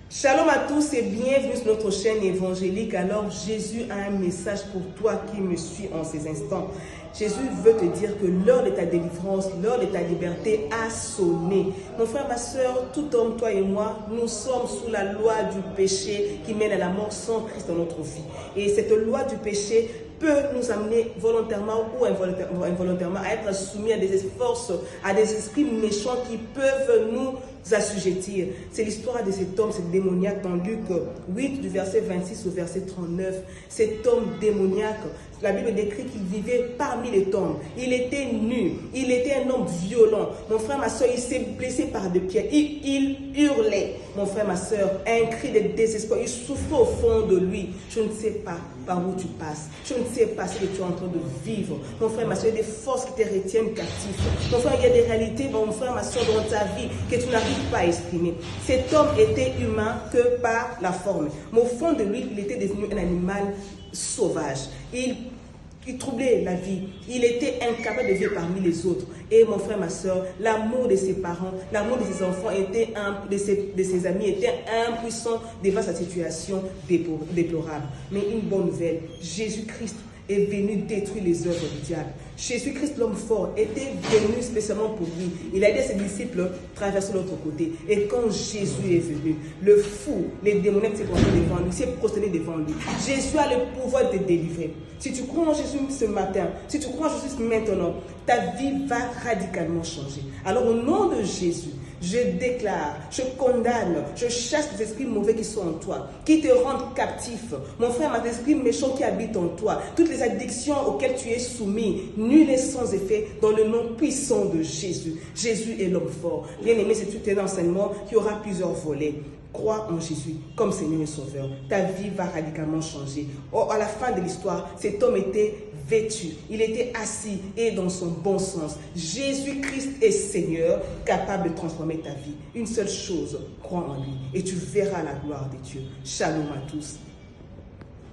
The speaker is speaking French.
Shalom à tous et bienvenue sur notre chaîne évangélique. Alors Jésus a un message pour toi qui me suit en ces instants. Jésus veut te dire que l'heure de ta délivrance, l'heure de ta liberté a sonné. Mon frère, ma soeur, tout homme, toi et moi, nous sommes sous la loi du péché qui mène à la mort sans Christ dans notre vie. Et cette loi du péché peut nous amener volontairement ou involontairement à être soumis à des forces, à des esprits méchants qui peuvent nous assujettir. C'est l'histoire de cet homme, cet démoniaque dans Luc 8, du verset 26 au verset 39. Cet homme démoniaque, la Bible décrit qu'il vivait parmi les tombes. Il était nu, il était un homme violent. Mon frère, ma soeur, il s'est blessé par des pierres. Il hurlait. Mon frère, ma soeur, un cri de désespoir. Il souffrait au fond de lui. Je ne sais pas par où tu passes. Je ne sais pas ce que tu es en train de vivre. Mon frère, ma soeur, il y a des forces qui te retiennent captif. Mon frère, il y a des réalités, mon frère, ma soeur, dans ta vie que tu n'arrives pas à exprimer. Cet homme était humain que par la forme. Mais au fond de lui, il était devenu un animal sauvage. Il troublait la vie. Il était incapable de vivre parmi les autres. Et mon frère, ma soeur, l'amour de ses parents, l'amour de ses enfants, de ses amis était impuissant devant sa situation déplorable. Mais une bonne nouvelle, Jésus-Christ est venu détruire les œuvres du diable. Jésus-Christ, l'homme fort, était venu spécialement pour lui. Il a aidé ses disciples traverser l'autre côté. Et quand Jésus est venu, le fou, les démoniaques s'est prosterné devant lui, s'est prosterné devant lui. Jésus a le pouvoir de te délivrer. Si tu crois en Jésus ce matin, si tu crois en Jésus maintenant, ta vie va radicalement changer. Alors au nom de Jésus, je déclare, je condamne, je chasse les esprits mauvais qui sont en toi, qui te rendent captif. Mon frère, mes esprits méchants qui habitent en toi, toutes les addictions auxquelles tu es soumis, nul et sans effet, dans le nom puissant de Jésus. Jésus est l'homme fort. Bien-aimé, c'est un enseignement qui aura plusieurs volets. Crois en Jésus comme Seigneur et Sauveur. Ta vie va radicalement changer. Or, à la fin de l'histoire, cet homme était vêtu. Il était assis et dans son bon sens. Jésus-Christ est Seigneur, capable de transformer ta vie. Une seule chose, crois en lui et tu verras la gloire de Dieu. Shalom à tous.